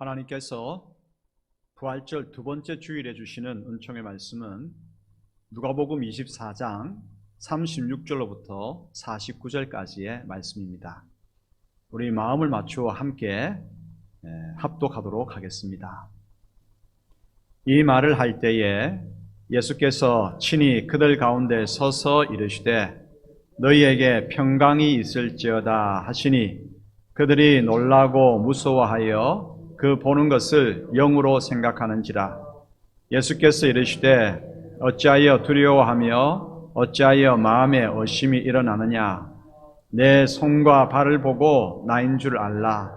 하나님께서 부활절 두 번째 주일에 주시는 은총의 말씀은 누가복음 24장 36절로부터 49절까지의 말씀입니다. 우리 마음을 맞추어 함께 합독하도록 하겠습니다. 이 말을 할 때에 예수께서 친히 그들 가운데 서서 이르시되 너희에게 평강이 있을지어다 하시니 그들이 놀라고 무서워하여 그 보는 것을 영으로 생각하는지라. 예수께서 이르시되 어찌하여 두려워하며 어찌하여 마음에 의심이 일어나느냐. 내 손과 발을 보고 나인 줄 알라.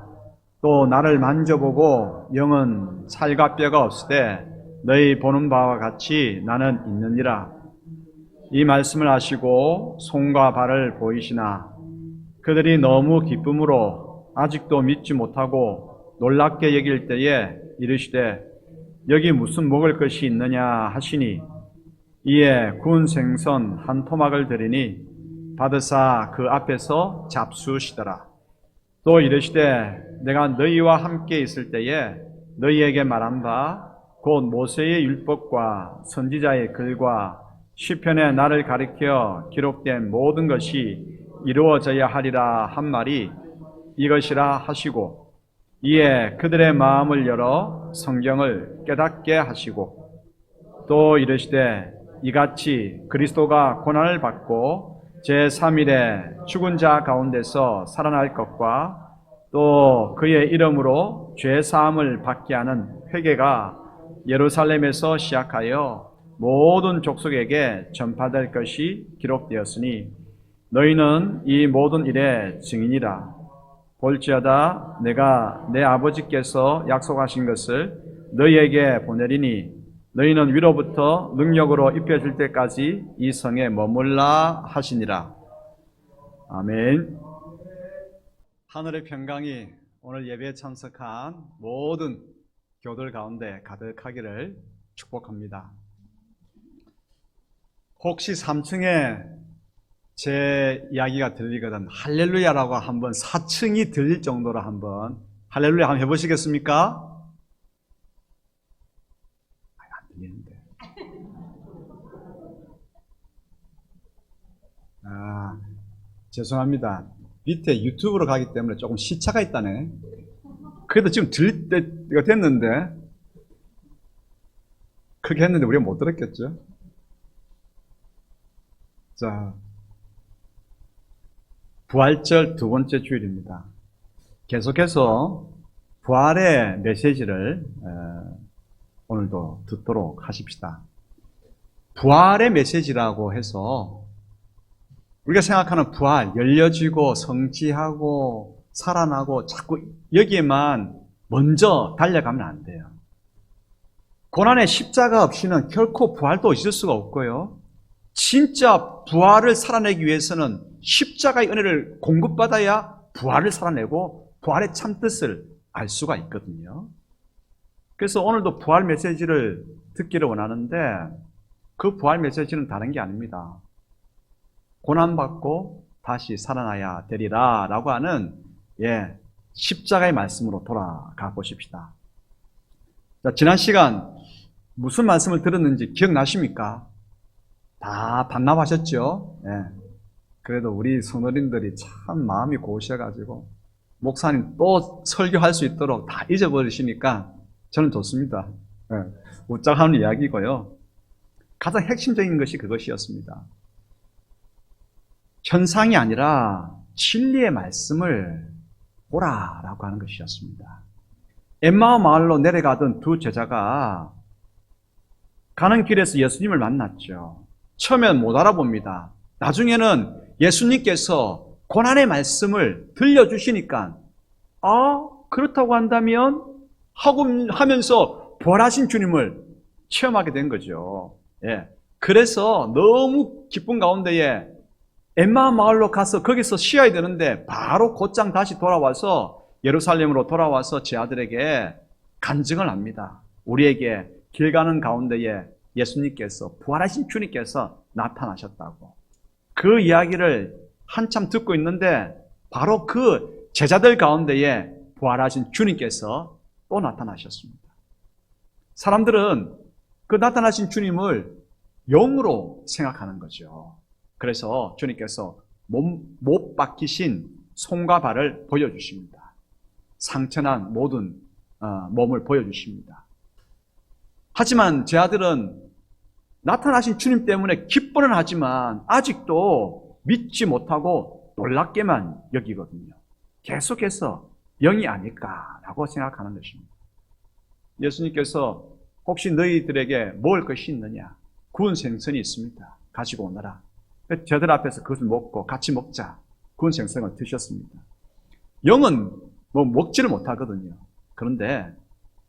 또 나를 만져보고 영은 살과 뼈가 없으되 너희 보는 바와 같이 나는 있느니라. 이 말씀을 하시고 손과 발을 보이시나 그들이 너무 기쁨으로 아직도 믿지 못하고 놀랍게 여길 때에 이르시되 여기 무슨 먹을 것이 있느냐 하시니 이에 구운 생선 한 토막을 드리니 받으사 그 앞에서 잡수시더라. 또 이르시되 내가 너희와 함께 있을 때에 너희에게 말한 바 곧 모세의 율법과 선지자의 글과 시편에 나를 가리켜 기록된 모든 것이 이루어져야 하리라 한 말이 이것이라 하시고 이에 그들의 마음을 열어 성경을 깨닫게 하시고 또 이르시되 이같이 그리스도가 고난을 받고 제3일에 죽은 자 가운데서 살아날 것과 또 그의 이름으로 죄 사함을 받게 하는 회개가 예루살렘에서 시작하여 모든 족속에게 전파될 것이 기록되었으니 너희는 이 모든 일의 증인이라. 볼지어다 내가 내 아버지께서 약속하신 것을 너희에게 보내리니 너희는 위로부터 능력으로 입혀질 때까지 이 성에 머물라 하시니라. 아멘. 하늘의 평강이 오늘 예배에 참석한 모든 교들 가운데 가득하기를 축복합니다. 혹시 3층에 제 이야기가 들리거든 할렐루야라고 한번 4층이 들릴 정도로 한번 할렐루야 한번 해보시겠습니까? 안 들리는데. 죄송합니다. 밑에 유튜브로 가기 때문에 조금 시차가 있다네. 그래도 지금 들릴 때가 됐는데 크게 했는데 우리가 못 들었겠죠? 자, 부활절 두 번째 주일입니다. 계속해서 부활의 메시지를 오늘도 듣도록 하십시다. 부활의 메시지라고 해서 우리가 생각하는 부활, 열려지고 성취하고 살아나고 자꾸 여기에만 먼저 달려가면 안 돼요. 고난의 십자가 없이는 결코 부활도 있을 수가 없고요. 진짜 부활을 살아내기 위해서는 십자가의 은혜를 공급받아야 부활을 살아내고 부활의 참뜻을 알 수가 있거든요. 그래서 오늘도 부활 메시지를 듣기를 원하는데 그 부활 메시지는 다른 게 아닙니다. 고난받고 다시 살아나야 되리라 라고 하는 십자가의 말씀으로 돌아가 보십시다. 자, 지난 시간 무슨 말씀을 들었는지 기억나십니까? 다 반납하셨죠? 그래도 우리 성도님들이 참 마음이 고우셔가지고 목사님 또 설교할 수 있도록 다 잊어버리시니까 저는 좋습니다. 웃자하는 이야기고요. 가장 핵심적인 것이 그것이었습니다. 현상이 아니라 진리의 말씀을 보라라고 하는 것이었습니다. 엠마오 마을로 내려가던 두 제자가 가는 길에서 예수님을 만났죠. 처음엔 못 알아봅니다. 나중에는 예수님께서 고난의 말씀을 들려주시니까 그렇다고 한다면 하면서 부활하신 주님을 체험하게 된 거죠. 그래서 너무 기쁜 가운데에 엠마오 마을로 가서 거기서 쉬어야 되는데 바로 곧장 다시 돌아와서 예루살렘으로 돌아와서 제 아들에게 간증을 합니다. 우리에게 길 가는 가운데에 예수님께서 부활하신 주님께서 나타나셨다고. 그 이야기를 한참 듣고 있는데 바로 그 제자들 가운데에 부활하신 주님께서 또 나타나셨습니다. 사람들은 그 나타나신 주님을 영으로 생각하는 거죠. 그래서 주님께서 못 박히신 손과 발을 보여주십니다. 상처난 모든 몸을 보여주십니다. 하지만 제 아들은 나타나신 주님 때문에 기뻐는 하지만 아직도 믿지 못하고 놀랍게만 여기거든요. 계속해서 영이 아닐까라고 생각하는 것입니다. 예수님께서 혹시 너희들에게 먹을 것이 있느냐? 구운 생선이 있습니다. 가지고 오너라. 저들 앞에서 그것을 먹고 같이 먹자. 구운 생선을 드셨습니다. 영은 뭐 먹지를 못하거든요. 그런데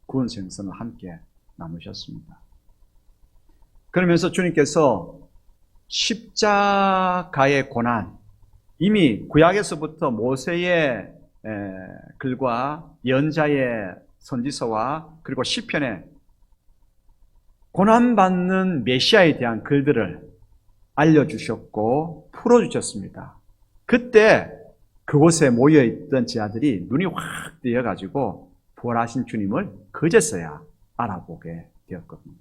구운 생선을 함께 나누셨습니다. 그러면서 주님께서 십자가의 고난, 이미 구약에서부터 모세의 글과 예언자의 선지서와 그리고 시편에 고난받는 메시아에 대한 글들을 알려주셨고 풀어주셨습니다. 그때 그곳에 모여있던 제 아들이 눈이 확 뜨여가지고 부활하신 주님을 그제서야 알아보게 되었거든요.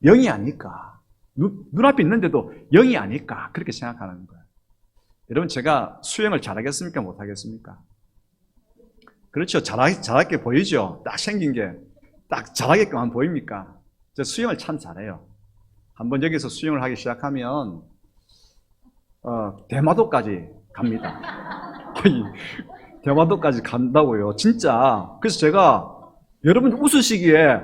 영이 아닐까? 눈앞에 있는데도 영이 아닐까? 그렇게 생각하는 거예요. 여러분, 제가 수영을 잘하겠습니까? 못하겠습니까? 그렇죠. 잘하게 보이죠? 딱 생긴 게 딱 잘하게만 보입니까? 저 수영을 참 잘해요. 한번 여기서 수영을 하기 시작하면 대마도까지 갑니다. 대마도까지 간다고요. 진짜. 그래서 제가 여러분 웃으시기에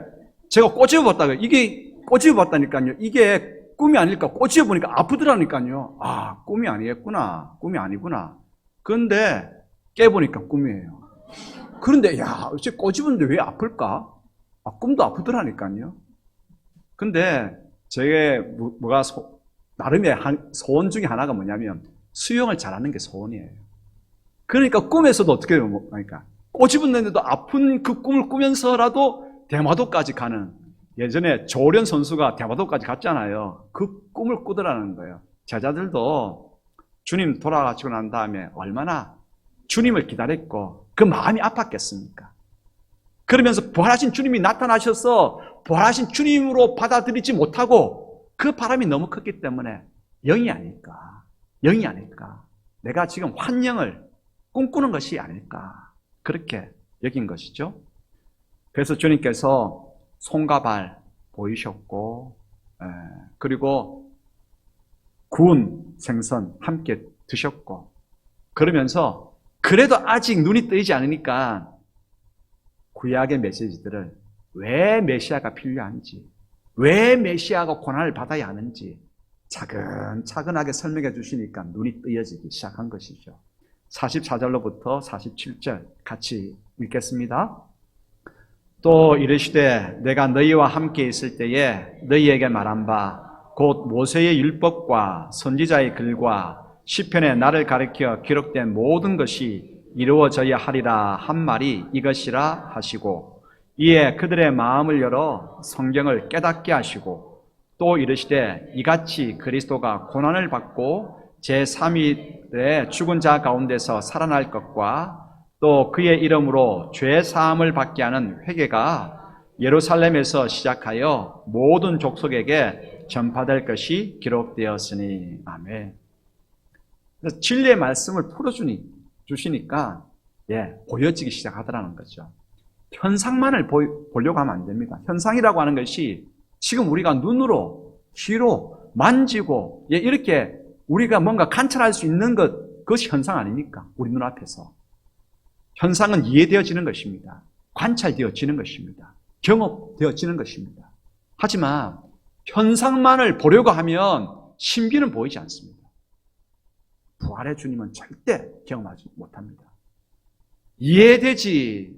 제가 꼬집어봤다고요. 이게 꼬집어봤다니까요. 이게 꿈이 아닐까. 꼬집어보니까 아프더라니까요. 아, 꿈이 아니겠구나. 꿈이 아니구나. 그런데 깨보니까 꿈이에요. 그런데 야, 어째 꼬집었는데 왜 아플까? 아, 꿈도 아프더라니까요. 근데 제 나름의 소원 중에 하나가 뭐냐면 수영을 잘하는 게 소원이에요. 그러니까 꿈에서도 어떻게 해요? 그러니까 꼬집었는데도 아픈 그 꿈을 꾸면서라도 대마도까지 가는, 예전에 조련 선수가 대마도까지 갔잖아요. 그 꿈을 꾸더라는 거예요. 제자들도 주님 돌아가시고 난 다음에 얼마나 주님을 기다렸고 그 마음이 아팠겠습니까? 그러면서 부활하신 주님이 나타나셔서 부활하신 주님으로 받아들이지 못하고 그 바람이 너무 컸기 때문에 영이 아닐까? 영이 아닐까? 내가 지금 환영을 꿈꾸는 것이 아닐까? 그렇게 여긴 것이죠. 그래서 주님께서 손과 발 보이셨고, 그리고 구운 생선 함께 드셨고, 그러면서 그래도 아직 눈이 뜨이지 않으니까 구약의 메시지들을 왜 메시아가 필요한지, 왜 메시아가 고난을 받아야 하는지 차근차근하게 설명해 주시니까 눈이 뜨여지기 시작한 것이죠. 44절로부터 47절 같이 읽겠습니다. 또 이르시되 내가 너희와 함께 있을 때에 너희에게 말한 바 곧 모세의 율법과 선지자의 글과 시편에 나를 가리켜 기록된 모든 것이 이루어져야 하리라 한 말이 이것이라 하시고, 이에 그들의 마음을 열어 성경을 깨닫게 하시고, 또 이르시되 이같이 그리스도가 고난을 받고 제3일에 죽은 자 가운데서 살아날 것과 또 그의 이름으로 죄 사함을 받게 하는 회개가 예루살렘에서 시작하여 모든 족속에게 전파될 것이 기록되었으니. 아멘. 그래서 진리의 말씀을 풀어주시니까 보여지기 시작하더라는 거죠. 현상만을 보려고 하면 안 됩니다. 현상이라고 하는 것이 지금 우리가 눈으로, 귀로 만지고 이렇게 우리가 뭔가 관찰할 수 있는 그것이 현상 아닙니까? 우리 눈앞에서. 현상은 이해되어지는 것입니다. 관찰되어지는 것입니다. 경험되어지는 것입니다. 하지만 현상만을 보려고 하면 신비는 보이지 않습니다. 부활의 주님은 절대 경험하지 못합니다. 이해되지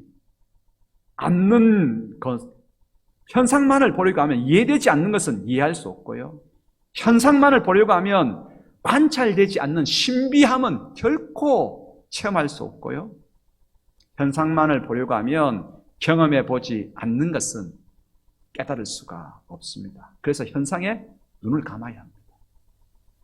않는 것, 현상만을 보려고 하면 이해되지 않는 것은 이해할 수 없고요. 현상만을 보려고 하면 관찰되지 않는 신비함은 결코 체험할 수 없고요. 현상만을 보려고 하면 경험해 보지 않는 것은 깨달을 수가 없습니다. 그래서 현상에 눈을 감아야 합니다.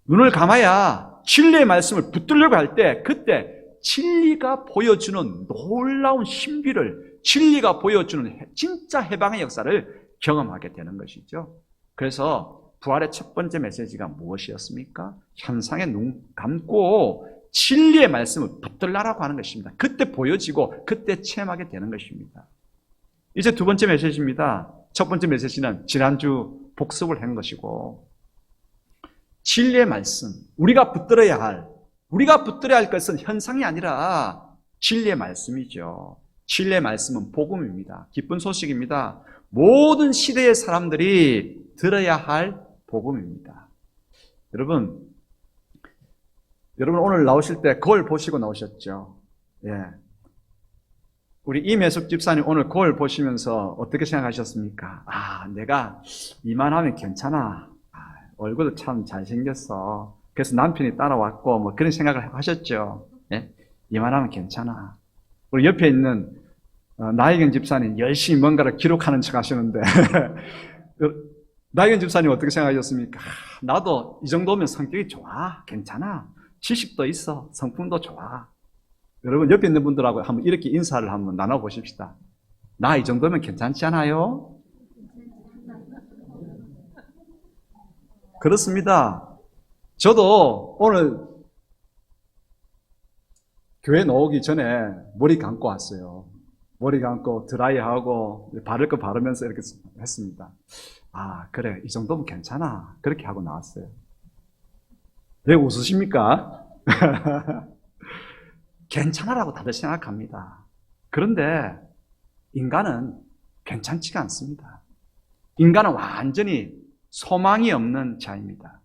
눈을 감아야 진리의 말씀을 붙들려고 할 때 그때 진리가 보여주는 놀라운 신비를 진리가 보여주는 진짜 해방의 역사를 경험하게 되는 것이죠. 그래서 부활의 첫 번째 메시지가 무엇이었습니까? 현상에 눈 감고 진리의 말씀을 붙들라라고 하는 것입니다. 그때 보여지고 그때 체험하게 되는 것입니다. 이제 두 번째 메시지입니다. 첫 번째 메시지는 지난주 복습을 한 것이고, 진리의 말씀, 우리가 붙들어야 할 것은 현상이 아니라 진리의 말씀이죠. 진리의 말씀은 복음입니다. 기쁜 소식입니다. 모든 시대의 사람들이 들어야 할 복음입니다. 여러분 오늘 나오실 때 거울 보시고 나오셨죠? 예. 우리 이매숙 집사님 오늘 거울 보시면서 어떻게 생각하셨습니까? 내가 이만하면 괜찮아. 얼굴도 참 잘생겼어. 그래서 남편이 따라왔고, 뭐 그런 생각을 하셨죠. 예? 이만하면 괜찮아. 우리 옆에 있는 나혜경 집사님 열심히 뭔가를 기록하는 척 하시는데, 나혜경 집사님 어떻게 생각하셨습니까? 나도 이 정도면 성격이 좋아. 괜찮아. 지식도 있어. 성품도 좋아. 여러분, 옆에 있는 분들하고 한번 이렇게 인사를 한번 나눠보십시다. 나 이 정도면 괜찮지 않아요? 그렇습니다. 저도 오늘 교회 나오기 전에 머리 감고 왔어요. 머리 감고 드라이하고 바를 거 바르면서 이렇게 했습니다. 그래, 이 정도면 괜찮아. 그렇게 하고 나왔어요. 왜 웃으십니까? 괜찮아라고 다들 생각합니다. 그런데 인간은 괜찮지가 않습니다. 인간은 완전히 소망이 없는 자입니다.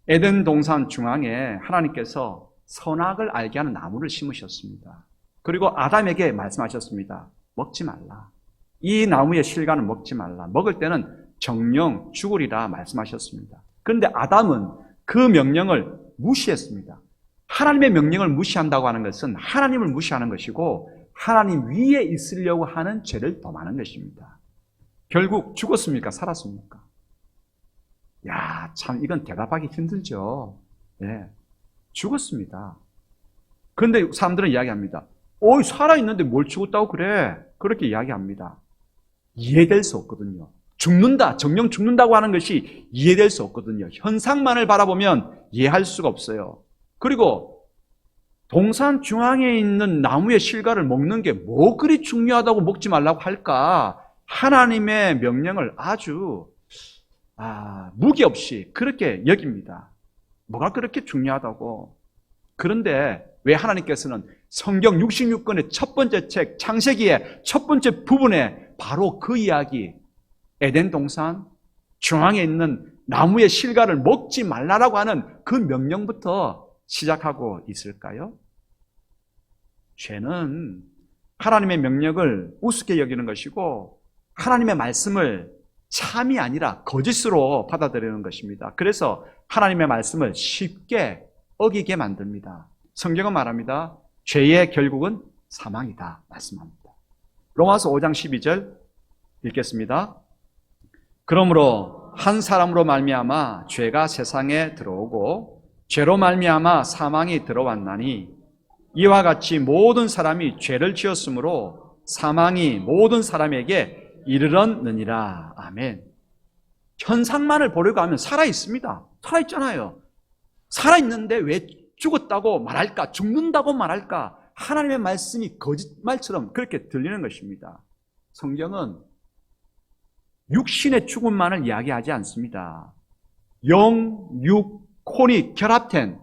에덴 동산 중앙에 하나님께서 선악을 알게 하는 나무를 심으셨습니다. 그리고 아담에게 말씀하셨습니다. 먹지 말라. 이 나무의 실과는 먹지 말라. 먹을 때는 정령 죽으리라 말씀하셨습니다. 그런데 아담은 그 명령을 무시했습니다. 하나님의 명령을 무시한다고 하는 것은 하나님을 무시하는 것이고 하나님 위에 있으려고 하는 죄를 범하는 것입니다. 결국 죽었습니까? 살았습니까? 참 이건 대답하기 힘들죠. 예, 죽었습니다. 그런데 사람들은 이야기합니다. 살아있는데 뭘 죽었다고 그래? 그렇게 이야기합니다. 이해될 수 없거든요. 죽는다, 정령 죽는다고 하는 것이 이해될 수 없거든요. 현상만을 바라보면 이해할 수가 없어요. 그리고 동산 중앙에 있는 나무의 실과를 먹는 게 뭐 그리 중요하다고 먹지 말라고 할까? 하나님의 명령을 아주 무기 없이 그렇게 여깁니다. 뭐가 그렇게 중요하다고. 그런데 왜 하나님께서는 성경 66권의 첫 번째 책 창세기의 첫 번째 부분에 바로 그 이야기, 에덴 동산 중앙에 있는 나무의 실과를 먹지 말라라고 하는 그 명령부터 시작하고 있을까요? 죄는 하나님의 명령을 우습게 여기는 것이고 하나님의 말씀을 참이 아니라 거짓으로 받아들이는 것입니다. 그래서 하나님의 말씀을 쉽게 어기게 만듭니다. 성경은 말합니다. 죄의 결국은 사망이다 말씀합니다. 로마서 5장 12절 읽겠습니다. 그러므로 한 사람으로 말미암아 죄가 세상에 들어오고 죄로 말미암아 사망이 들어왔나니 이와 같이 모든 사람이 죄를 지었으므로 사망이 모든 사람에게 이르렀느니라. 아멘. 현상만을 보려고 하면 살아있습니다. 살아있잖아요. 살아있는데 왜 죽었다고 말할까? 죽는다고 말할까? 하나님의 말씀이 거짓말처럼 그렇게 들리는 것입니다. 성경은 육신의 죽음만을 이야기하지 않습니다. 영, 육, 혼이 결합된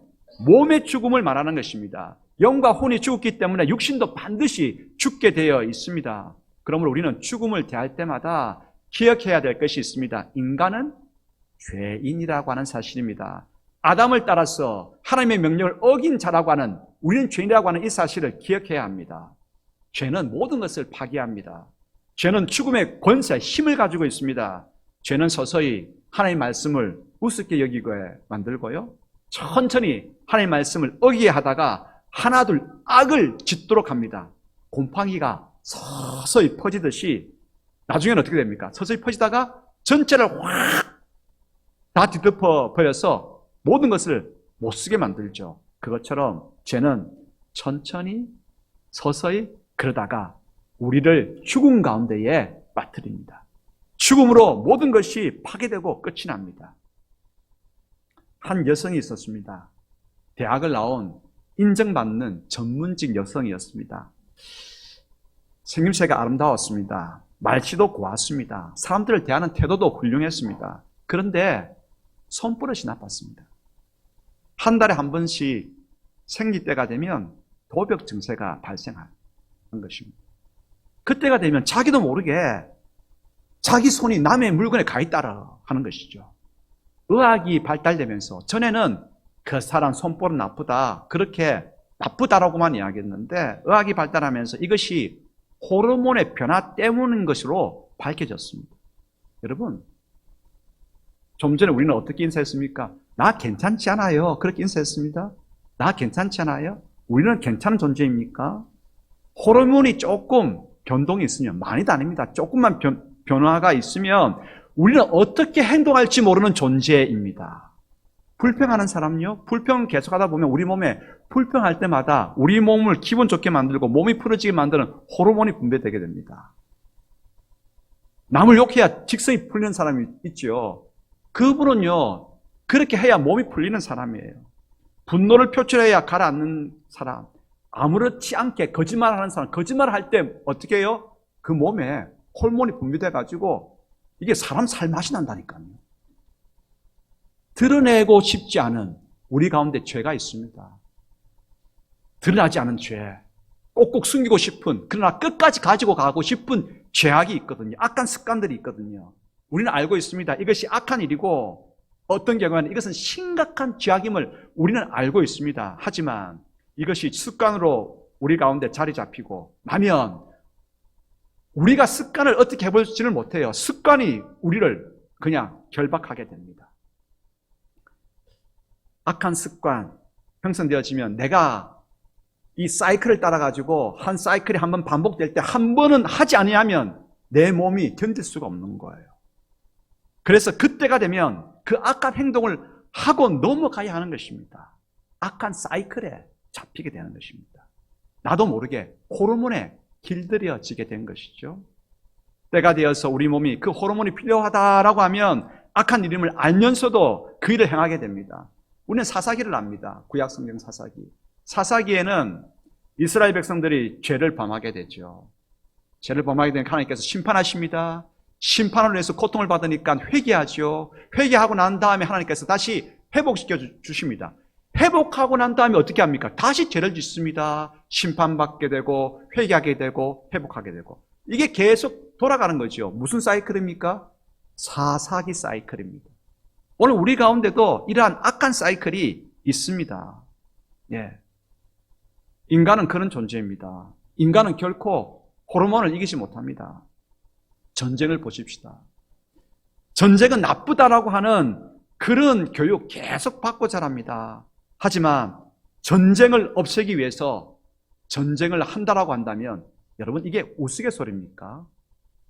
몸의 죽음을 말하는 것입니다. 영과 혼이 죽었기 때문에 육신도 반드시 죽게 되어 있습니다. 그러므로 우리는 죽음을 대할 때마다 기억해야 될 것이 있습니다. 인간은 죄인이라고 하는 사실입니다. 아담을 따라서 하나님의 명령을 어긴 자라고 하는, 우리는 죄인이라고 하는 이 사실을 기억해야 합니다. 죄는 모든 것을 파괴합니다. 죄는 죽음의 권세, 힘을 가지고 있습니다. 죄는 서서히 하나님의 말씀을 우습게 여기게 만들고요, 천천히 하나님의 말씀을 어기게 하다가 하나둘 악을 짓도록 합니다. 곰팡이가 서서히 퍼지듯이 나중에는 어떻게 됩니까? 서서히 퍼지다가 전체를 확 다 뒤덮어 버려서 모든 것을 못 쓰게 만들죠. 그것처럼 죄는 천천히 서서히 그러다가 우리를 죽음 가운데에 빠뜨립니다. 죽음으로 모든 것이 파괴되고 끝이 납니다. 한 여성이 있었습니다. 대학을 나온 인정받는 전문직 여성이었습니다. 생김새가 아름다웠습니다. 말씨도 고왔습니다. 사람들을 대하는 태도도 훌륭했습니다. 그런데 손버릇이 나빴습니다. 한 달에 한 번씩 생리 때가 되면 도벽 증세가 발생하는 것입니다. 그때가 되면 자기도 모르게 자기 손이 남의 물건에 가 있다라 하는 것이죠. 의학이 발달되면서 전에는 그 사람 손버릇 나쁘다, 그렇게 나쁘다라고만 이야기했는데 의학이 발달하면서 이것이 호르몬의 변화 때문인 것으로 밝혀졌습니다. 여러분, 좀 전에 우리는 어떻게 인사했습니까? 나 괜찮지 않아요. 그렇게 인사했습니다. 나 괜찮지 않아요? 우리는 괜찮은 존재입니까? 호르몬이 조금 변동이 있으면, 많이도 아닙니다. 조금만 변화가 있으면 우리는 어떻게 행동할지 모르는 존재입니다. 불평하는 사람요? 불평 계속하다 보면 우리 몸에 불평할 때마다 우리 몸을 기분 좋게 만들고 몸이 풀어지게 만드는 호르몬이 분비되게 됩니다. 남을 욕해야 직성이 풀리는 사람이 있죠. 그분은요, 그렇게 해야 몸이 풀리는 사람이에요. 분노를 표출해야 가라앉는 사람, 아무렇지 않게 거짓말하는 사람, 거짓말을 할 때 어떻게 해요? 그 몸에 호르몬이 분비돼가지고 이게 사람 살 맛이 난다니까요. 드러내고 싶지 않은 우리 가운데 죄가 있습니다. 드러나지 않은 죄, 꼭꼭 숨기고 싶은, 그러나 끝까지 가지고 가고 싶은 죄악이 있거든요. 악한 습관들이 있거든요. 우리는 알고 있습니다. 이것이 악한 일이고 어떤 경우에는 이것은 심각한 죄악임을 우리는 알고 있습니다. 하지만 이것이 습관으로 우리 가운데 자리 잡히고 나면 우리가 습관을 어떻게 해볼지를 못해요. 습관이 우리를 그냥 결박하게 됩니다. 악한 습관 형성되어지면 내가 이 사이클을 따라가지고 한 사이클이 한번 반복될 때 한 번은 하지 아니하면 내 몸이 견딜 수가 없는 거예요. 그래서 그때가 되면 그 악한 행동을 하고 넘어가야 하는 것입니다. 악한 사이클에 잡히게 되는 것입니다. 나도 모르게 호르몬에 길들여지게 된 것이죠. 때가 되어서 우리 몸이 그 호르몬이 필요하다라고 하면 악한 일임을 알면서도 그 일을 행하게 됩니다. 우리는 사사기를 압니다. 구약성경 사사기. 사사기에는 이스라엘 백성들이 죄를 범하게 되죠. 죄를 범하게 되면 하나님께서 심판하십니다. 심판을 위해서 고통을 받으니까 회개하죠. 회개하고 난 다음에 하나님께서 다시 회복시켜 주십니다. 회복하고 난 다음에 어떻게 합니까? 다시 죄를 짓습니다. 심판받게 되고 회개하게 되고 회복하게 되고. 이게 계속 돌아가는 거죠. 무슨 사이클입니까? 사사기 사이클입니다. 오늘 우리 가운데도 이러한 악한 사이클이 있습니다. 예. 인간은 그런 존재입니다. 인간은 결코 호르몬을 이기지 못합니다. 전쟁을 보십시다. 전쟁은 나쁘다라고 하는 그런 교육 계속 받고 자랍니다. 하지만 전쟁을 없애기 위해서 전쟁을 한다라고 한다면 여러분 이게 우스갯소리입니까?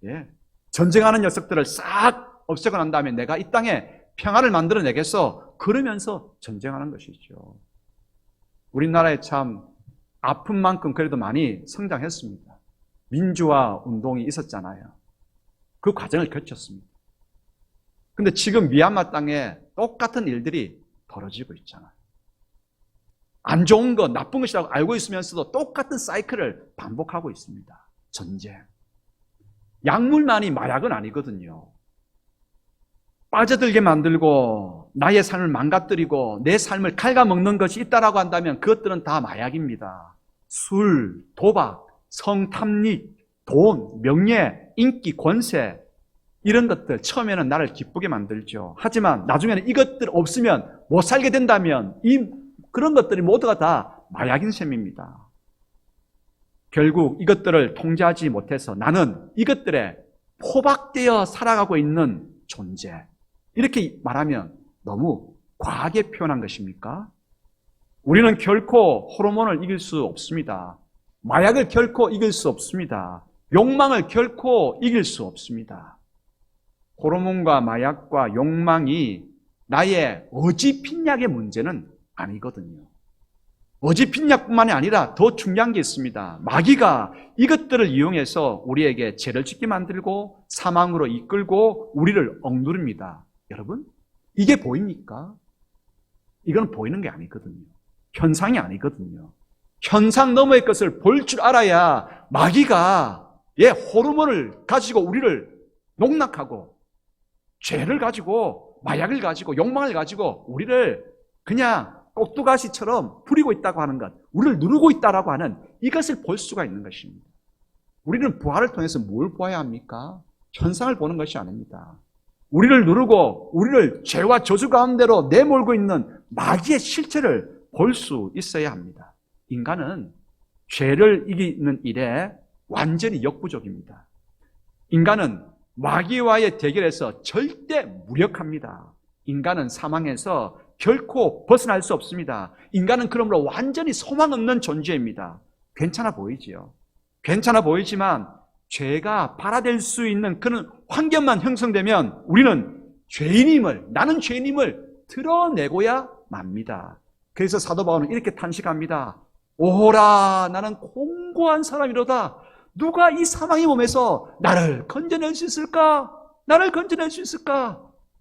예. 전쟁하는 녀석들을 싹 없애고 난 다음에 내가 이 땅에 평화를 만들어내겠어. 그러면서 전쟁하는 것이죠. 우리나라에 참 아픈 만큼 그래도 많이 성장했습니다. 민주화 운동이 있었잖아요. 그 과정을 거쳤습니다. 근데 지금 미얀마 땅에 똑같은 일들이 벌어지고 있잖아요. 안 좋은 것, 나쁜 것이라고 알고 있으면서도 똑같은 사이클을 반복하고 있습니다. 전쟁. 약물만이 마약은 아니거든요. 빠져들게 만들고 나의 삶을 망가뜨리고 내 삶을 갉아먹는 것이 있다라고 한다면 그것들은 다 마약입니다. 술, 도박, 성탐닉, 돈, 명예, 인기, 권세 이런 것들 처음에는 나를 기쁘게 만들죠. 하지만 나중에는 이것들 없으면 못 살게 된다면 그런 것들이 모두가 다 마약인 셈입니다. 결국 이것들을 통제하지 못해서 나는 이것들에 포박되어 살아가고 있는 존재. 이렇게 말하면 너무 과하게 표현한 것입니까? 우리는 결코 호르몬을 이길 수 없습니다. 마약을 결코 이길 수 없습니다. 욕망을 결코 이길 수 없습니다. 호르몬과 마약과 욕망이 나의 어지핀약의 문제는 아니거든요. 어지 빈약뿐만이 아니라 더 중요한 게 있습니다. 마귀가 이것들을 이용해서 우리에게 죄를 짓게 만들고 사망으로 이끌고 우리를 억누릅니다. 여러분, 이게 보입니까? 이건 보이는 게 아니거든요. 현상이 아니거든요. 현상 너머의 것을 볼 줄 알아야 마귀가 호르몬을 가지고 우리를 농락하고 죄를 가지고 마약을 가지고 욕망을 가지고 우리를 그냥 꼭두가시처럼 부리고 있다고 하는 것, 우리를 누르고 있다라고 하는 이것을 볼 수가 있는 것입니다. 우리는 부활을 통해서 뭘 보아야 합니까? 현상을 보는 것이 아닙니다. 우리를 누르고 우리를 죄와 저주 가운데로 내몰고 있는 마귀의 실체를 볼 수 있어야 합니다. 인간은 죄를 이기는 일에 완전히 역부족입니다. 인간은 마귀와의 대결에서 절대 무력합니다. 인간은 사망에서 결코 벗어날 수 없습니다. 인간은 그러므로 완전히 소망 없는 존재입니다. 괜찮아 보이지요? 괜찮아 보이지만 죄가 발화될 수 있는 그런 환경만 형성되면 우리는 나는 죄인임을 드러내고야 맙니다. 그래서 사도 바울은 이렇게 탄식합니다. 오호라, 나는 공고한 사람이로다. 누가 이 사망의 몸에서 나를 건져낼 수 있을까? 나를 건져낼 수 있을까?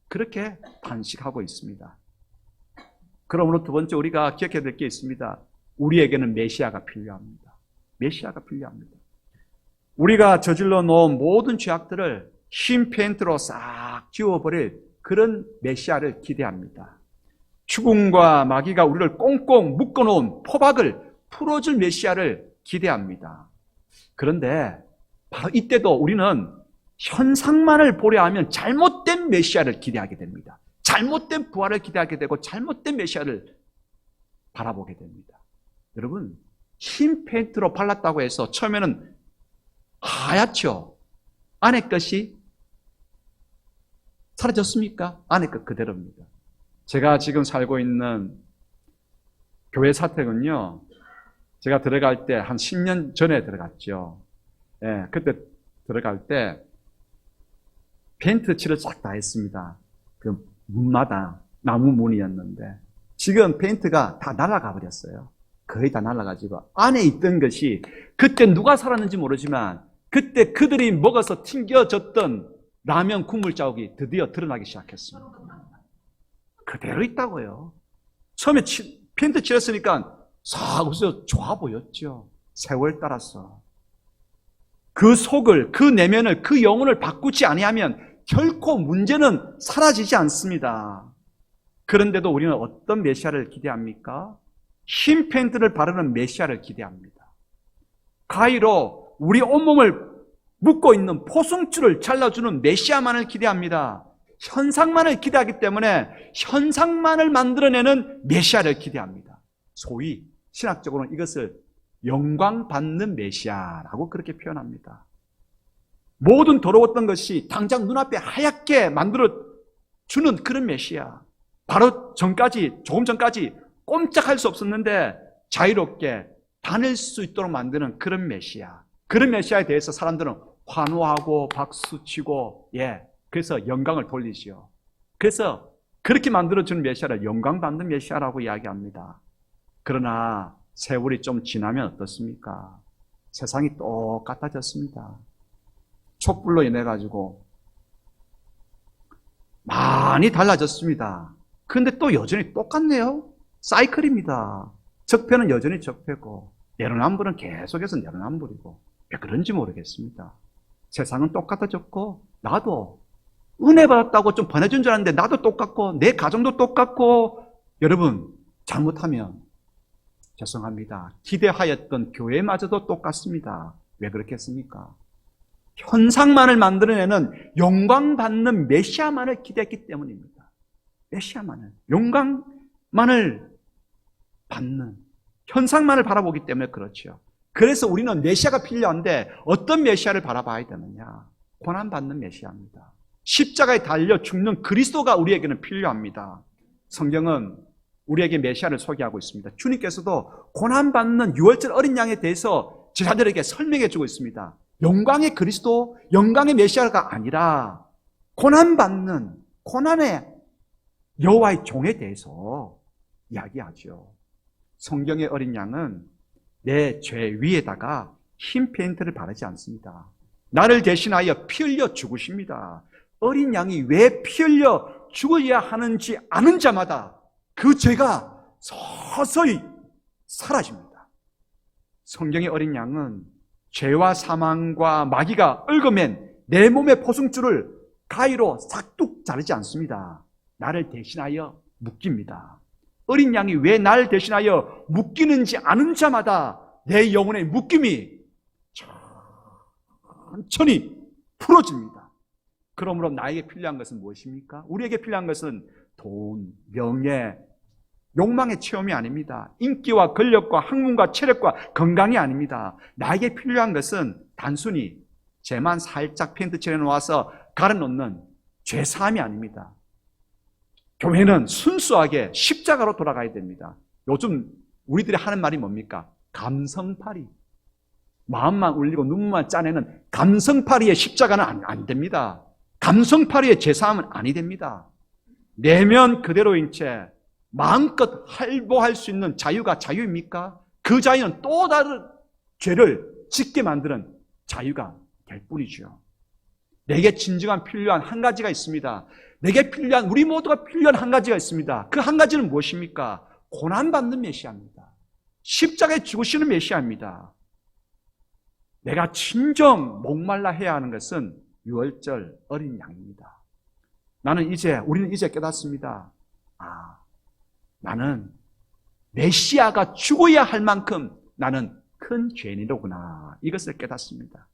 그렇게 탄식하고 있습니다. 그러므로 두 번째 우리가 기억해야 될 게 있습니다. 우리에게는 메시아가 필요합니다. 메시아가 필요합니다. 우리가 저질러 놓은 모든 죄악들을 흰 페인트로 싹 지워버릴 그런 메시아를 기대합니다. 죽음과 마귀가 우리를 꽁꽁 묶어놓은 포박을 풀어줄 메시아를 기대합니다. 그런데 바로 이때도 우리는 현상만을 보려 하면 잘못된 메시아를 기대하게 됩니다. 잘못된 부활을 기대하게 되고 잘못된 메시아를 바라보게 됩니다. 여러분, 흰 페인트로 발랐다고 해서 처음에는 하얗죠. 안에 것이 사라졌습니까? 안에 것 그대로입니다. 제가 지금 살고 있는 교회 사택은요, 제가 들어갈 때 한 10년 전에 들어갔죠. 그때 들어갈 때 페인트 칠을 싹 다 했습니다. 그 문마다 나무 문이었는데 지금 페인트가 다 날아가 버렸어요. 거의 다 날아가지고 안에 있던 것이 그때 누가 살았는지 모르지만 그때 그들이 먹어서 튕겨졌던 라면 국물 자국이 드디어 드러나기 시작했습니다. 그대로 있다고요. 처음에 페인트 칠했으니까 싹 웃어 좋아 보였죠. 세월 따라서. 그 속을, 그 내면을, 그 영혼을 바꾸지 아니하면 결코 문제는 사라지지 않습니다. 그런데도 우리는 어떤 메시아를 기대합니까? 흰 페인트를 바르는 메시아를 기대합니다. 가위로 우리 온몸을 묶고 있는 포승줄을 잘라주는 메시아만을 기대합니다. 현상만을 기대하기 때문에 현상만을 만들어내는 메시아를 기대합니다. 소위 신학적으로는 이것을 영광받는 메시아라고 그렇게 표현합니다. 모든 더러웠던 것이 당장 눈앞에 하얗게 만들어주는 그런 메시아. 바로 조금 전까지 꼼짝할 수 없었는데 자유롭게 다닐 수 있도록 만드는 그런 메시아. 그런 메시아에 대해서 사람들은 환호하고 박수치고 그래서 영광을 돌리시오. 그래서 그렇게 만들어주는 메시아를 영광받는 메시아라고 이야기합니다. 그러나 세월이 좀 지나면 어떻습니까? 세상이 똑같아졌습니다. 촛불로 인해 가지고 많이 달라졌습니다. 그런데 또 여전히 똑같네요. 사이클입니다. 적폐는 여전히 적폐고 내로남불은 계속해서 내로남불이고 왜 그런지 모르겠습니다. 세상은 똑같아졌고 나도 은혜 받았다고 좀 번해준 줄 알았는데 나도 똑같고 내 가정도 똑같고 여러분 잘못하면 죄송합니다. 기대하였던 교회마저도 똑같습니다. 왜 그렇겠습니까? 현상만을 만들어내는 영광받는 메시아만을 기대했기 때문입니다. 메시아만을, 영광만을 받는 현상만을 바라보기 때문에 그렇죠. 그래서 우리는 메시아가 필요한데 어떤 메시아를 바라봐야 되느냐? 고난받는 메시아입니다. 십자가에 달려 죽는 그리스도가 우리에게는 필요합니다. 성경은 우리에게 메시아를 소개하고 있습니다. 주님께서도 고난받는 유월절 어린 양에 대해서 제자들에게 설명해 주고 있습니다. 영광의 그리스도, 영광의 메시아가 아니라 고난받는 고난의 여호와의 종에 대해서 이야기하죠. 성경의 어린 양은 내 죄 위에다가 흰 페인트를 바르지 않습니다. 나를 대신하여 피 흘려 죽으십니다. 어린 양이 왜 피 흘려 죽어야 하는지 아는 자마다 그 죄가 서서히 사라집니다. 성경의 어린 양은 죄와 사망과 마귀가 얽어맨 내 몸의 포승줄을 가위로 싹둑 자르지 않습니다. 나를 대신하여 묶입니다. 어린 양이 왜 나를 대신하여 묶이는지 아는 자마다 내 영혼의 묶임이 천천히 풀어집니다. 그러므로 나에게 필요한 것은 무엇입니까? 우리에게 필요한 것은 돈, 명예, 욕망의 체험이 아닙니다. 인기와 권력과 학문과 체력과 건강이 아닙니다. 나에게 필요한 것은 단순히 죄만 살짝 페인트 칠해놓아서 갈아놓는 죄사함이 아닙니다. 교회는 순수하게 십자가로 돌아가야 됩니다. 요즘 우리들이 하는 말이 뭡니까? 감성팔이. 마음만 울리고 눈물만 짜내는 감성팔이의 십자가는 안 됩니다. 감성팔이의 죄사함은 아니 됩니다. 내면 그대로인 채 마음껏 활보할 수 있는 자유가 자유입니까? 그 자유는 또 다른 죄를 짓게 만드는 자유가 될 뿐이죠. 내게 진정한 필요한 한 가지가 있습니다. 내게 필요한, 우리 모두가 필요한 한 가지가 있습니다. 그 한 가지는 무엇입니까? 고난받는 메시아입니다. 십자가에 죽으시는 메시아입니다. 내가 진정 목말라 해야 하는 것은 유월절 어린 양입니다. 우리는 이제 깨닫습니다. 나는 메시아가 죽어야 할 만큼 나는 큰 죄인이로구나. 이것을 깨닫습니다.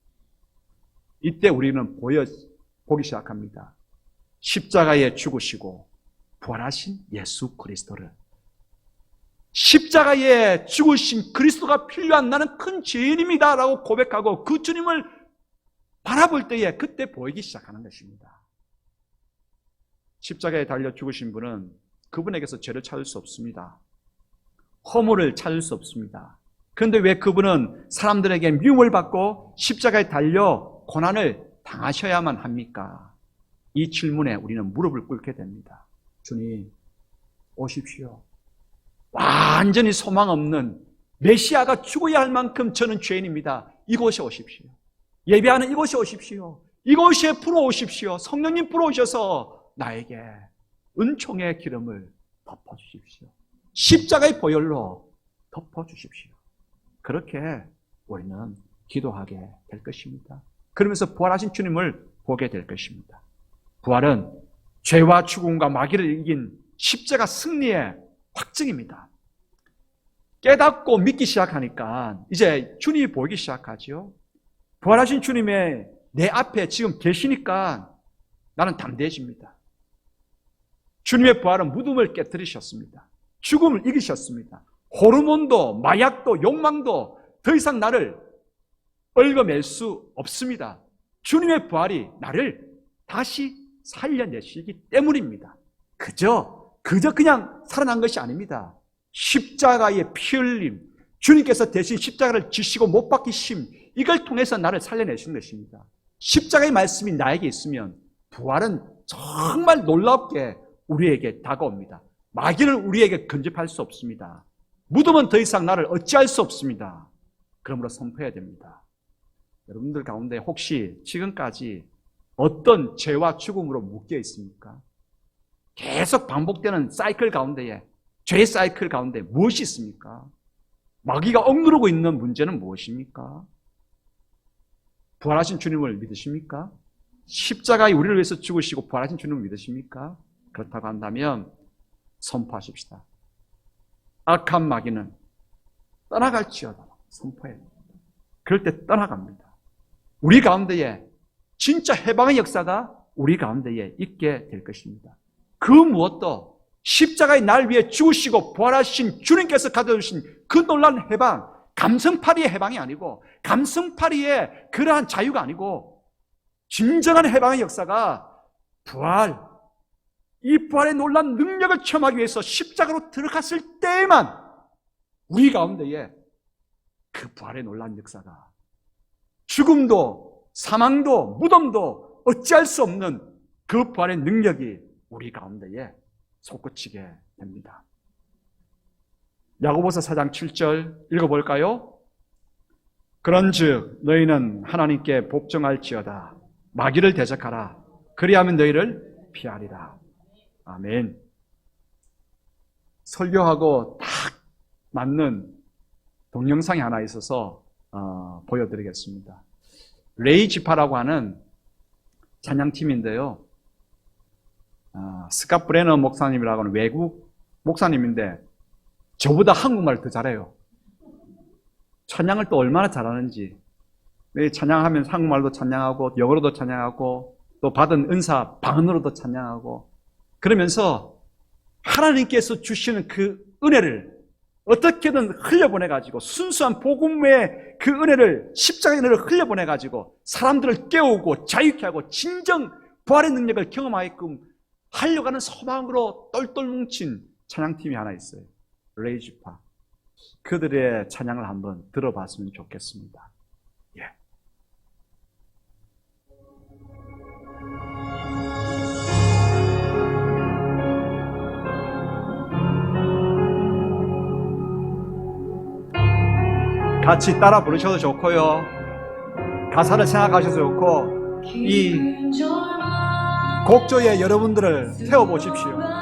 이때 우리는 보기 시작합니다. 십자가에 죽으시고 부활하신 예수 그리스도를. 십자가에 죽으신 그리스도가 필요한 나는 큰 죄인입니다 라고 고백하고 그 주님을 바라볼 때에 그때 보이기 시작하는 것입니다. 십자가에 달려 죽으신 분은 그분에게서 죄를 찾을 수 없습니다. 허물을 찾을 수 없습니다. 그런데 왜 그분은 사람들에게 미움을 받고 십자가에 달려 고난을 당하셔야만 합니까? 이 질문에 우리는 무릎을 꿇게 됩니다. 주님, 오십시오. 완전히 소망 없는 메시아가 죽어야 할 만큼 저는 죄인입니다. 이곳에 오십시오. 예배하는 이곳에 오십시오. 이곳에 불어오십시오. 성령님 불어오셔서 나에게 은총의 기름을 덮어주십시오. 십자가의 보혈로 덮어주십시오. 그렇게 우리는 기도하게 될 것입니다. 그러면서 부활하신 주님을 보게 될 것입니다. 부활은 죄와 죽음과 마귀를 이긴 십자가 승리의 확증입니다. 깨닫고 믿기 시작하니까 이제 주님이 보이기 시작하죠. 부활하신 주님의 내 앞에 지금 계시니까 나는 담대해집니다. 주님의 부활은 무덤을 깨뜨리셨습니다. 죽음을 이기셨습니다. 호르몬도 마약도 욕망도 더 이상 나를 얽어맬 수 없습니다. 주님의 부활이 나를 다시 살려내시기 때문입니다. 그저 그냥 살아난 것이 아닙니다. 십자가의 피 흘림, 주님께서 대신 십자가를 지시고 못 박히심, 이걸 통해서 나를 살려내신 것입니다. 십자가의 말씀이 나에게 있으면 부활은 정말 놀랍게 우리에게 다가옵니다. 마귀를 우리에게 근접할 수 없습니다. 무덤은 더 이상 나를 어찌할 수 없습니다. 그러므로 선포해야 됩니다. 여러분들 가운데 혹시 지금까지 어떤 죄와 죽음으로 묶여 있습니까? 계속 반복되는 사이클 가운데에, 죄 사이클 가운데 무엇이 있습니까? 마귀가 억누르고 있는 문제는 무엇입니까? 부활하신 주님을 믿으십니까? 십자가에 우리를 위해서 죽으시고 부활하신 주님을 믿으십니까? 그렇다고 한다면 선포하십시다. 악한 마귀는 떠나갈지어다. 선포해요. 그럴 때 떠나갑니다. 우리 가운데에 진짜 해방의 역사가 우리 가운데에 있게 될 것입니다. 그 무엇도 십자가의 날 위해 죽으시고 부활하신 주님께서 가져주신 그 놀라운 해방, 감성팔이의 해방이 아니고, 감성팔이의 그러한 자유가 아니고, 진정한 해방의 역사가 부활, 이 부활의 놀라운 능력을 체험하기 위해서 십자가로 들어갔을 때에만 우리 가운데에 그 부활의 놀라운 역사가, 죽음도 사망도 무덤도 어찌할 수 없는 그 부활의 능력이 우리 가운데에 솟구치게 됩니다. 야고보서 4장 7절 읽어볼까요? 그런즉 너희는 하나님께 복종할지어다. 마귀를 대적하라. 그리하면 너희를 피하리라. 아멘. 설교하고 딱 맞는 동영상이 하나 있어서 보여드리겠습니다. 레이 지파라고 하는 찬양팀인데요. 스캇 브레너 목사님이라고 하는 외국 목사님인데 저보다 한국말을 더 잘해요. 찬양을 또 얼마나 잘하는지. 찬양하면 한국말도 찬양하고 영어로도 찬양하고 또 받은 은사 방언으로도 찬양하고 그러면서 하나님께서 주시는 그 은혜를 어떻게든 흘려보내가지고 순수한 복음의 그 은혜를 십자가의 은혜를 흘려보내가지고 사람들을 깨우고 자유케 하고 진정 부활의 능력을 경험하게끔 하려고 하는 소망으로 똘똘 뭉친 찬양팀이 하나 있어요. 레이지파. 그들의 찬양을 한번 들어봤으면 좋겠습니다. 예. 같이 따라 부르셔도 좋고요. 가사를 생각하셔도 좋고 이 곡조에 여러분들을 세워보십시오.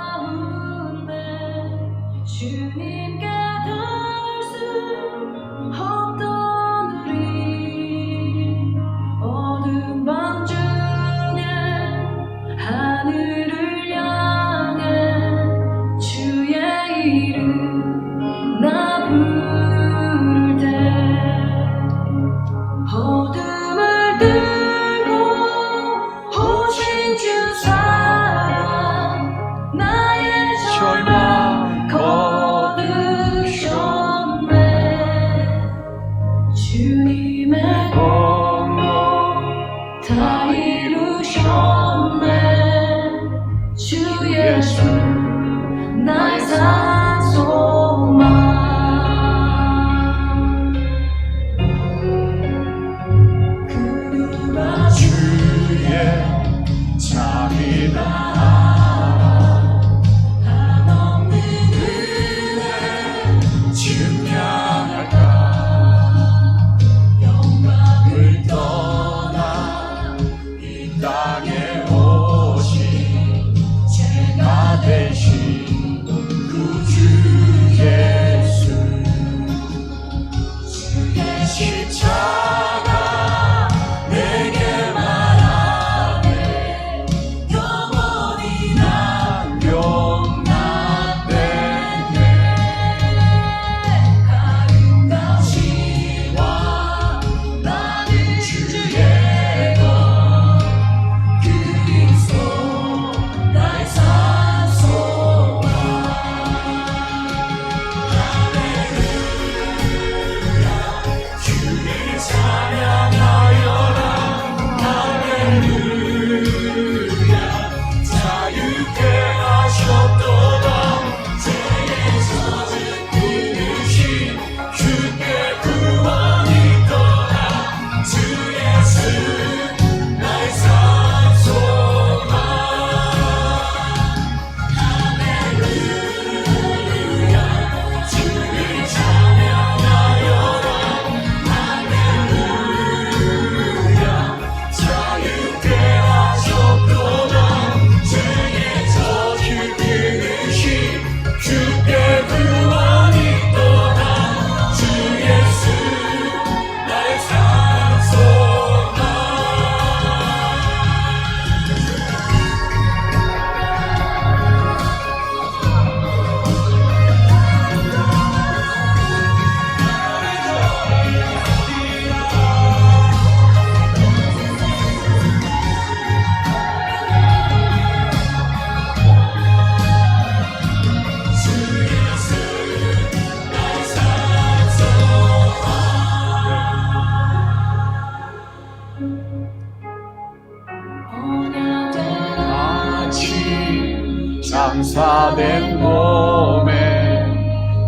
장사된 몸에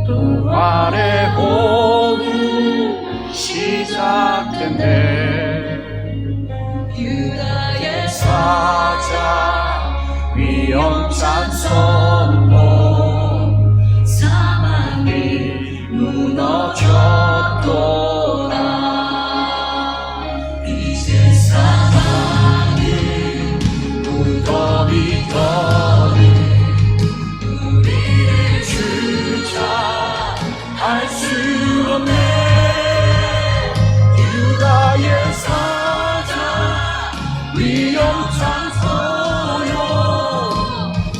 부활의 복음 시작됐네. 유다의 사자 위엄찬 선포 사망이 위험한 소용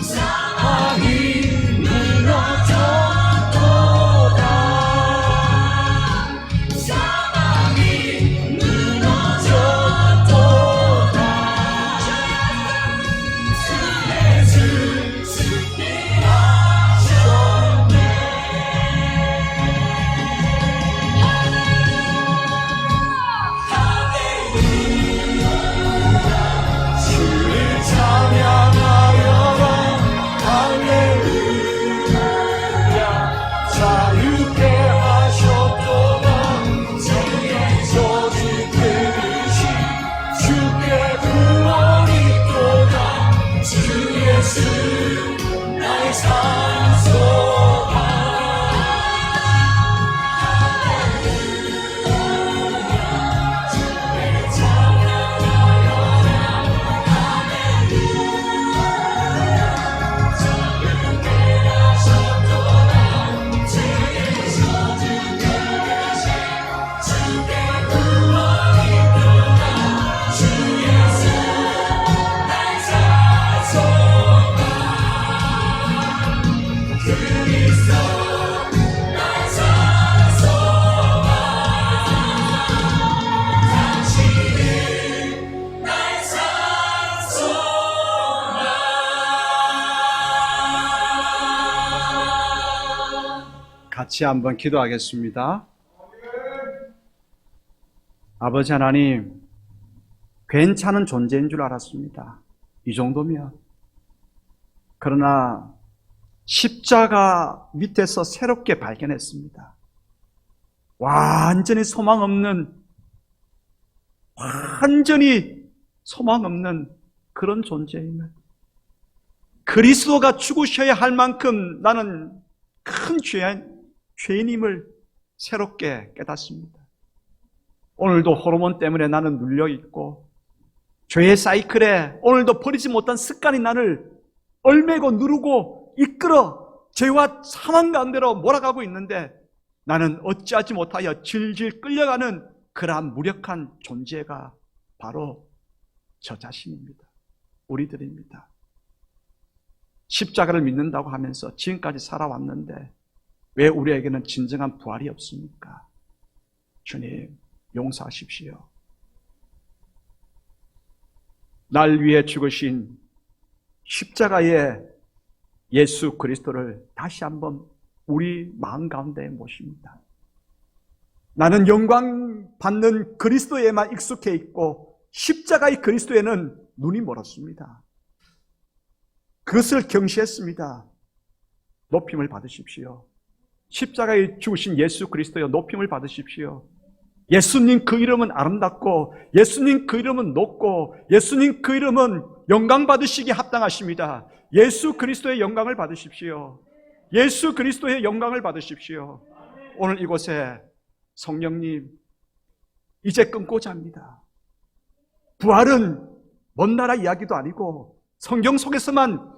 사망이 무너졌도다 사망이 무너졌도다 예수 승리하셨네 주를 찬양하여라 할렐루야 자유케 하셨도다 주의 저주 그릇이 주께 구원이 있도다 주 예수 나의 산소가 같이 한번 기도하겠습니다. 아버지 하나님, 괜찮은 존재인 줄 알았습니다. 이 정도면. 그러나 십자가 밑에서 새롭게 발견했습니다. 완전히 소망 없는 그런 존재임을, 그리스도가 죽으셔야 할 만큼 나는 큰 죄인임을 새롭게 깨닫습니다. 오늘도 호르몬 때문에 나는 눌려있고 죄의 사이클에 오늘도 버리지 못한 습관이 나를 얽매고 누르고 이끌어 죄와 사망 가운데로 몰아가고 있는데 나는 어찌하지 못하여 질질 끌려가는 그러한 무력한 존재가 바로 저 자신입니다. 우리들입니다. 십자가를 믿는다고 하면서 지금까지 살아왔는데 왜 우리에게는 진정한 부활이 없습니까? 주님, 용서하십시오. 날 위해 죽으신 십자가의 예수 그리스도를 다시 한번 우리 마음 가운데 모십니다. 나는 영광 받는 그리스도에만 익숙해 있고 십자가의 그리스도에는 눈이 멀었습니다. 그것을 경시했습니다. 높임을 받으십시오. 십자가에 죽으신 예수 그리스도여, 높임을 받으십시오. 예수님 그 이름은 아름답고 예수님 그 이름은 높고 예수님 그 이름은 영광 받으시기에 합당하십니다. 예수 그리스도의 영광을 받으십시오. 예수 그리스도의 영광을 받으십시오. 오늘 이곳에 성령님 이제 끊고자 합니다. 부활은 먼 나라 이야기도 아니고 성경 속에서만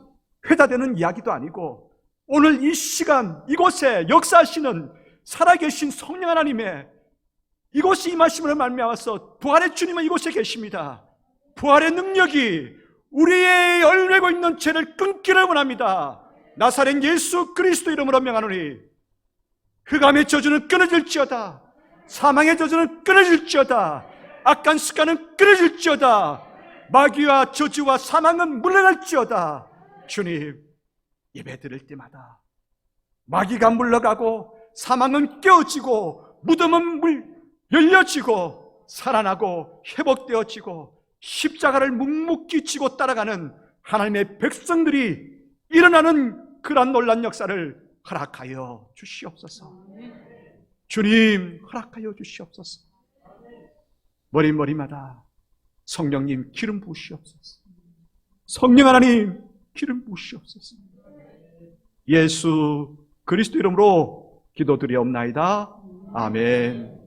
회자되는 이야기도 아니고 오늘 이 시간 이곳에 역사하시는 살아계신 성령 하나님의 이곳이 임하심으로 말미암아서 부활의 주님은 이곳에 계십니다. 부활의 능력이 우리의 얽매고 있는 죄를 끊기를 원합니다. 나사렛 예수 그리스도 이름으로 명하노니 흑암의 저주는 끊어질지어다. 사망의 저주는 끊어질지어다. 악한 습관은 끊어질지어다. 마귀와 저주와 사망은 물러날지어다. 주님, 예배 드릴 때마다 마귀가 물러가고 사망은 깨어지고 무덤은 열려지고 살아나고 회복되어지고 십자가를 묵묵히 지고 따라가는 하나님의 백성들이 일어나는 그러한 놀라운 역사를 허락하여 주시옵소서. 주님, 허락하여 주시옵소서. 머리마다 성령님 기름 부으시옵소서. 성령 하나님 기름 부으시옵소서. 예수 그리스도 이름으로 기도드리옵나이다. 아멘.